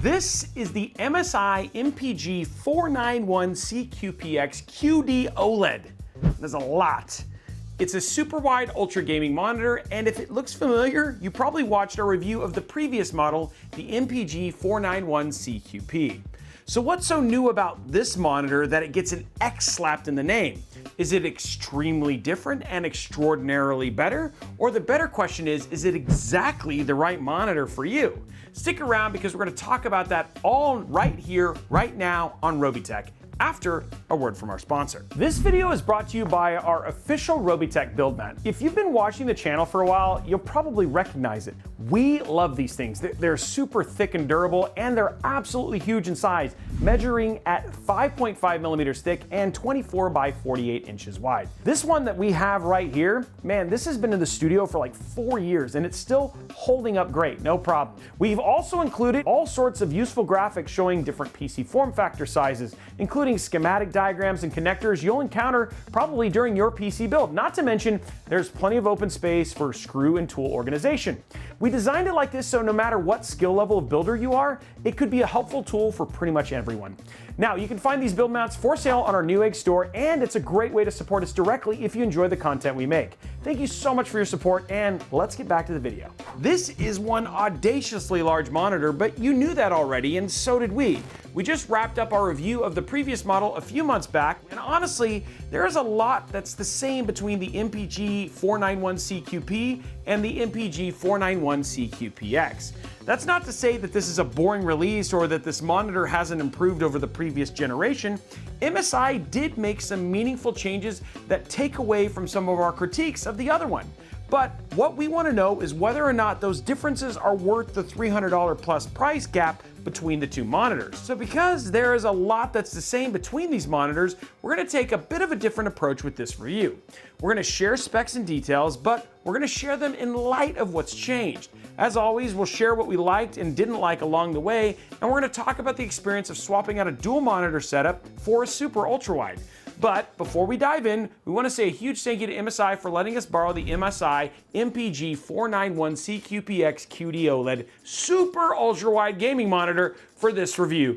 This is the MSI MPG 491CQPX QD-OLED. There's a lot. It's a super wide ultra gaming monitor, and if it looks familiar, you probably watched our review of the previous model, the MPG 491CQP. So what's so new about this monitor that it gets an X slapped in the name? Is it extremely different and extraordinarily better? Or the better question is it exactly the right monitor for you? Stick around because we're going to talk about that all right here, right now on Robeytech, after a word from our sponsor. This video is brought to you by our official Robeytech build mat. If you've been watching the channel for a while, you'll probably recognize it. We love these things. They're super thick and durable, and they're absolutely huge in size, measuring at 5.5 millimeters thick and 24 by 48 inches wide. This one that we have right here, man, this has been in the studio for like 4 years, and it's still holding up great, no problem. We've also included all sorts of useful graphics showing different PC form factor sizes, including schematic diagrams and connectors you'll encounter probably during your PC build. Not to mention, there's plenty of open space for screw and tool organization. We designed it like this so no matter what skill level of builder you are, it could be a helpful tool for pretty much everyone. Now, you can find these build mounts for sale on our Newegg store, and it's a great way to support us directly if you enjoy the content we make. Thank you so much for your support, and let's get back to the video. This is one audaciously large monitor, but you knew that already, and so did we. We just wrapped up our review of the previous model a few months back, and honestly, there is a lot that's the same between the MPG 491CQP and the MPG 491CQPX. That's not to say that this is a boring release or that this monitor hasn't improved over the previous generation. MSI did make some meaningful changes that take away from some of our critiques of the other one. But what we want to know is whether or not those differences are worth the $300 plus price gap between the two monitors. So because there is a lot that's the same between these monitors, we're going to take a bit of a different approach with this review. We're going to share specs and details, but we're going to share them in light of what's changed. As always, we'll share what we liked and didn't like along the way, and we're going to talk about the experience of swapping out a dual monitor setup for a super ultra-wide. But before we dive in, we want to say a huge thank you to MSI for letting us borrow the MSI MPG 491CQPX QD-OLED super ultra-wide gaming monitor for this review.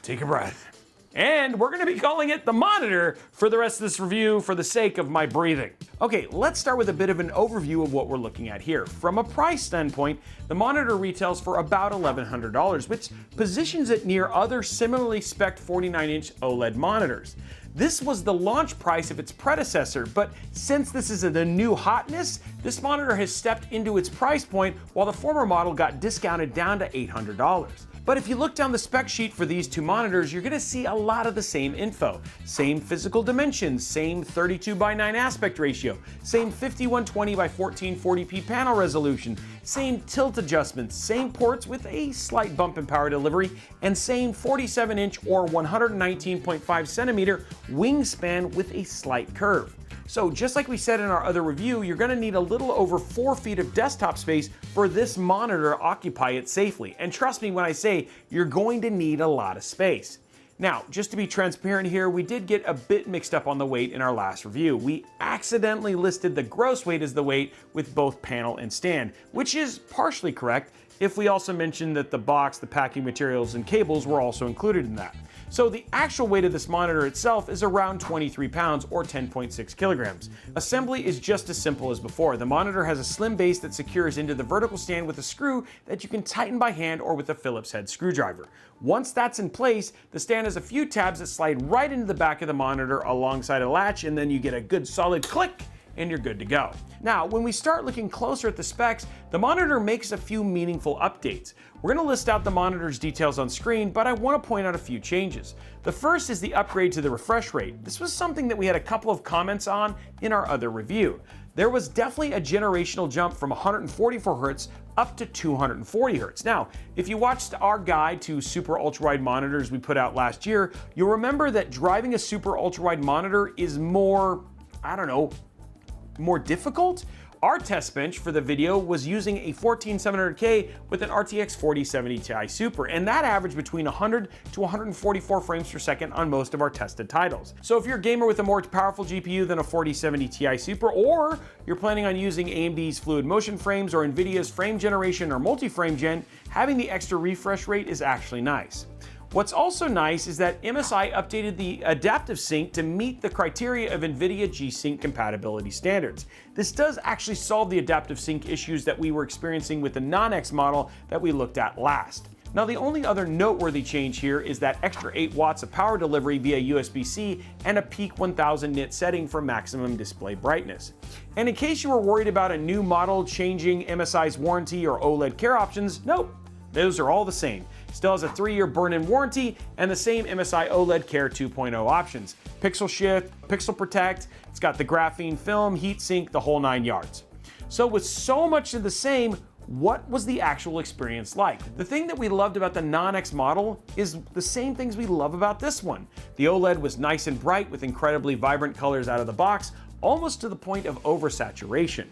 Take a breath. And we're going to be calling it the monitor for the rest of this review for the sake of my breathing. Okay, let's start with a bit of an overview of what we're looking at here. From a price standpoint, the monitor retails for about $1,100, which positions it near other similarly spec'd 49-inch OLED monitors. This was the launch price of its predecessor, but since this is the new hotness, this monitor has stepped into its price point while the former model got discounted down to $800. But if you look down the spec sheet for these two monitors, you're going to see a lot of the same info. Same physical dimensions, same 32:9 aspect ratio, same 5120x1440p panel resolution, same tilt adjustments, same ports with a slight bump in power delivery, and same 47-inch or 119.5 centimeter wingspan with a slight curve. So just like we said in our other review, you're going to need a little over 4 feet of desktop space for this monitor to occupy it safely. And trust me when I say you're going to need a lot of space. Now, just to be transparent here, we did get a bit mixed up on the weight in our last review. We accidentally listed the gross weight as the weight with both panel and stand, which is partially correct if we also mentioned that the box, the packing materials, and cables were also included in that. So the actual weight of this monitor itself is around 23 pounds or 10.6 kilograms. Assembly is just as simple as before. The monitor has a slim base that secures into the vertical stand with a screw that you can tighten by hand or with a Phillips head screwdriver. Once that's in place, the stand has a few tabs that slide right into the back of the monitor alongside a latch, and then you get a good solid click and you're good to go. Now, when we start looking closer at the specs, the monitor makes a few meaningful updates. We're going to list out the monitor's details on screen, but I want to point out a few changes. The first is the upgrade to the refresh rate. This was something that we had a couple of comments on in our other review. There was definitely a generational jump from 144 Hz up to 240 Hz. Now, if you watched our guide to super ultra-wide monitors we put out last year, you'll remember that driving a super ultra-wide monitor is more, more difficult. Our test bench for the video was using a 14700K with an RTX 4070 Ti Super, and that averaged between 100 to 144 frames per second on most of our tested titles. So if you're a gamer with a more powerful GPU than a 4070 Ti Super, or you're planning on using AMD's Fluid Motion frames or NVIDIA's frame generation or multi-frame gen, having the extra refresh rate is actually nice. What's also nice is that MSI updated the adaptive sync to meet the criteria of NVIDIA G-Sync compatibility standards. This does actually solve the adaptive sync issues that we were experiencing with the non-X model that we looked at last. Now, the only other noteworthy change here is that extra 8 watts of power delivery via USB-C and a peak 1000 nit setting for maximum display brightness. And in case you were worried about a new model changing MSI's warranty or OLED Care options, nope, those are all the same. Still has a 3-year burn-in warranty and the same MSI OLED Care 2.0 options. Pixel shift, pixel protect, it's got the graphene film, heat sink, the whole 9 yards. So with so much of the same, what was the actual experience like? The thing that we loved about the non-X model is the same things we love about this one. The OLED was nice and bright with incredibly vibrant colors out of the box, almost to the point of oversaturation.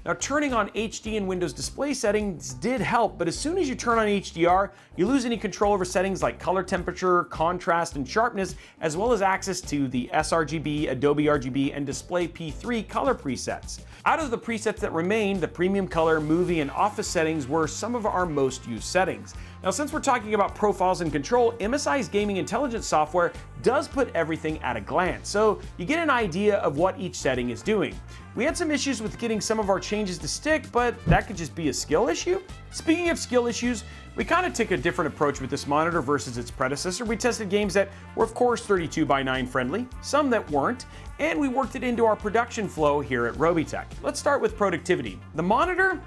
Now, turning on HD in Windows display settings did help, but as soon as you turn on HDR, you lose any control over settings like color temperature, contrast, and sharpness, as well as access to the sRGB, Adobe RGB, and Display P3 color presets. Out of the presets that remain, the premium color, movie, and office settings were some of our most used settings. Now, since we're talking about profiles and control, MSI's gaming intelligence software does put everything at a glance, so you get an idea of what each setting is doing. We had some issues with getting some of our changes to stick, but that could just be a skill issue. Speaking of skill issues, we kind of took a different approach with this monitor versus its predecessor. We tested games that were of course 32:9 friendly, some that weren't, and we worked it into our production flow here at Robeytech. Let's start with productivity. The monitor,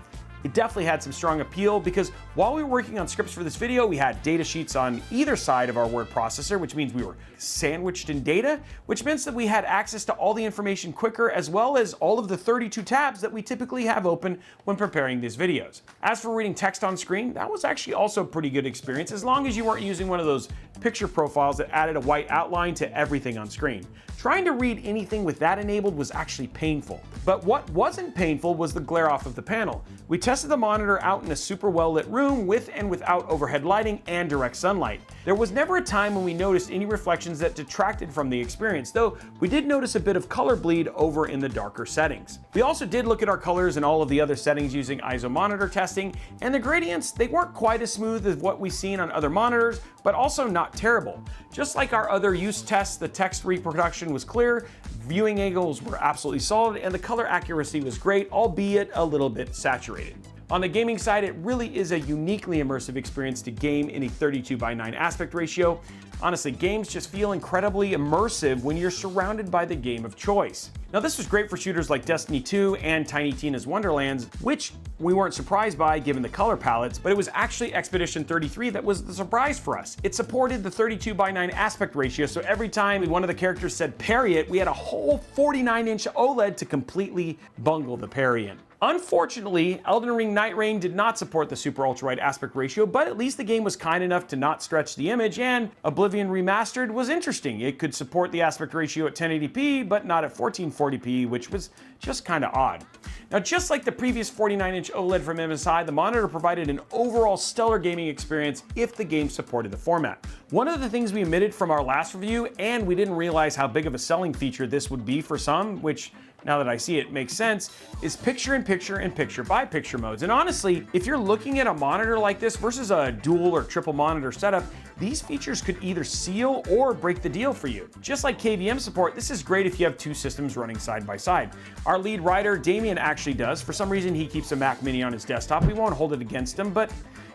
it definitely had some strong appeal because while we were working on scripts for this video, we had data sheets on either side of our word processor, which means we were sandwiched in data, which meant that we had access to all the information quicker, as well as all of the 32 tabs that we typically have open when preparing these videos. As for reading text on screen, that was actually also a pretty good experience, as long as you weren't using one of those picture profiles that added a white outline to everything on screen. Trying to read anything with that enabled was actually painful. But what wasn't painful was the glare off of the panel. We tested the monitor out in a super well lit room with and without overhead lighting and direct sunlight. There was never a time when we noticed any reflections that detracted from the experience, though we did notice a bit of color bleed over in the darker settings. We also did look at our colors and all of the other settings using ISO monitor testing, and the gradients, they weren't quite as smooth as what we've seen on other monitors, but also not terrible. Just like our other use tests, the text reproduction was clear, viewing angles were absolutely solid, and the color accuracy was great, albeit a little bit saturated. On the gaming side, it really is a uniquely immersive experience to game in a 32:9 aspect ratio. Honestly, games just feel incredibly immersive when you're surrounded by the game of choice. Now, this was great for shooters like Destiny 2 and Tiny Tina's Wonderlands, which we weren't surprised by given the color palettes, but it was actually Expedition 33 that was the surprise for us. It supported the 32:9 aspect ratio, so every time one of the characters said parry it, we had a whole 49-inch OLED to completely bungle the parry in. Unfortunately, Elden Ring Night Rain did not support the super ultra-wide aspect ratio, but at least the game was kind enough to not stretch the image, and Oblivion Remastered was interesting. It could support the aspect ratio at 1080p, but not at 1440p, which was just kind of odd. Now, just like the previous 49-inch OLED from MSI, the monitor provided an overall stellar gaming experience if the game supported the format. One of the things we omitted from our last review, and we didn't realize how big of a selling feature this would be for some, which now that I see it makes sense, is picture-in-picture and picture-by-picture modes. And honestly, if you're looking at a monitor like this versus a dual or triple monitor setup, these features could either seal or break the deal for you. Just like KVM support, this is great if you have two systems running side by side. Our lead writer, Damien, actually does. For some reason, he keeps a Mac Mini on his desktop. We won't hold it against him, but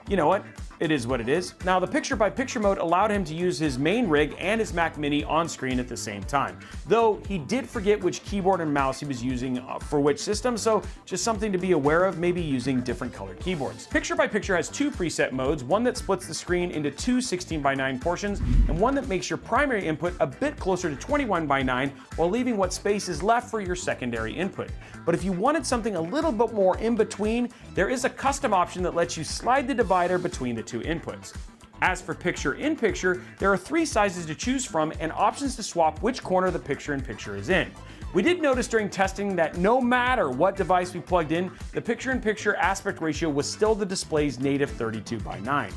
you know what? It is what it is. Now, the picture-by-picture mode allowed him to use his main rig and his Mac Mini on screen at the same time, though he did forget which keyboard and mouse he was using for which system, so just something to be aware of, maybe using different colored keyboards. Picture-by-picture has two preset modes, one that splits the screen into two 16:9 portions, and one that makes your primary input a bit closer to 21:9 while leaving what space is left for your secondary input. But if you wanted something a little bit more in between, there is a custom option that lets you slide the divider between the two inputs. As for picture-in-picture, there are three sizes to choose from and options to swap which corner the picture-in-picture is in. We did notice during testing that no matter what device we plugged in, the picture-in-picture aspect ratio was still the display's native 32:9.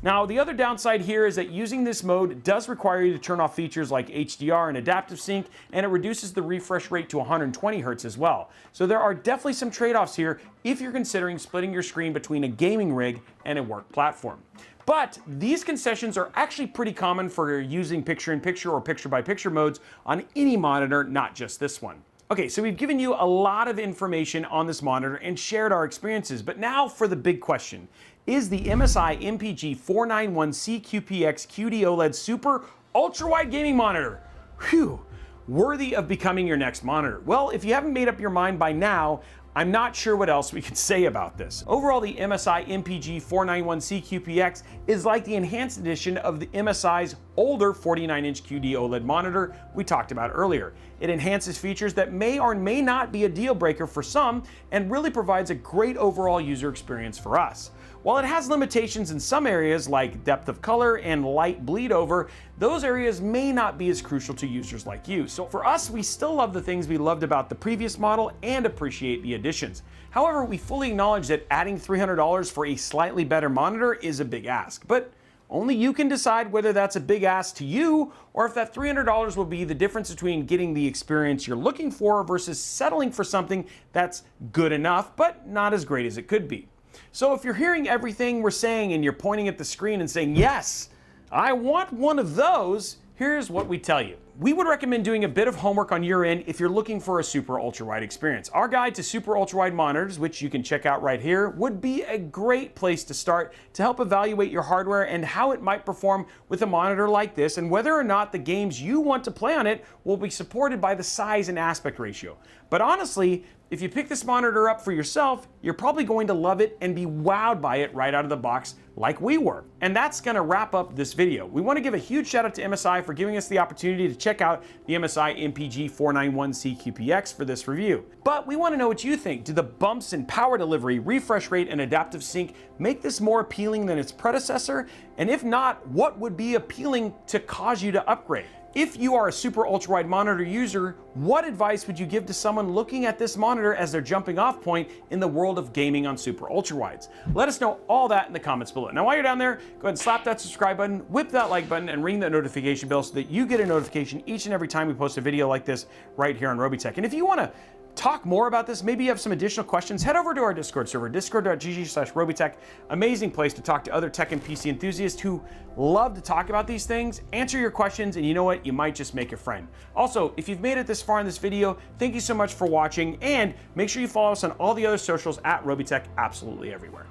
Now, the other downside here is that using this mode does require you to turn off features like HDR and adaptive sync, and it reduces the refresh rate to 120 Hz as well. So there are definitely some trade-offs here if you're considering splitting your screen between a gaming rig and a work platform. But these concessions are actually pretty common for using picture-in-picture or picture-by-picture modes on any monitor, not just this one. Okay, so we've given you a lot of information on this monitor and shared our experiences, but now for the big question. Is the MSI MPG 491CQPX QD-OLED Super Ultrawide Gaming Monitor, worthy of becoming your next monitor? Well, if you haven't made up your mind by now, I'm not sure what else we can say about this. Overall, the MSI MPG 491CQPX is like the enhanced edition of the MSI's older 49-inch QD-OLED monitor we talked about earlier. It enhances features that may or may not be a deal breaker for some and really provides a great overall user experience for us. While it has limitations in some areas like depth of color and light bleed over, those areas may not be as crucial to users like you. So for us, we still love the things we loved about the previous model and appreciate the additions. However, we fully acknowledge that adding $300 for a slightly better monitor is a big ask, but only you can decide whether that's a big ask to you or if that $300 will be the difference between getting the experience you're looking for versus settling for something that's good enough, but not as great as it could be. So if you're hearing everything we're saying and you're pointing at the screen and saying, yes, I want one of those, here's what we tell you. We would recommend doing a bit of homework on your end if you're looking for a super ultra-wide experience. Our guide to super ultra-wide monitors, which you can check out right here, would be a great place to start to help evaluate your hardware and how it might perform with a monitor like this and whether or not the games you want to play on it will be supported by the size and aspect ratio. But honestly, if you pick this monitor up for yourself, you're probably going to love it and be wowed by it right out of the box like we were. And that's gonna wrap up this video. We wanna give a huge shout out to MSI for giving us the opportunity to check out the MSI MPG 491CQPX for this review. But we wanna know what you think. Do the bumps in power delivery, refresh rate, and adaptive sync make this more appealing than its predecessor? And if not, what would be appealing to cause you to upgrade? If you are a super ultra-wide monitor user, what advice would you give to someone looking at this monitor as their jumping off point in the world of gaming on super ultra-wides? Let us know all that in the comments below. Now while you're down there, go ahead and slap that subscribe button, whip that like button, and ring that notification bell so that you get a notification each and every time we post a video like this right here on Robeytech. And if you want to talk more about this, maybe you have some additional questions, head over to our Discord server, discord.gg/Robeytech. Amazing place to talk to other tech and PC enthusiasts who love to talk about these things, answer your questions, and you know what? You might just make a friend. Also, if you've made it this far in this video, thank you so much for watching, and make sure you follow us on all the other socials at Robeytech absolutely everywhere.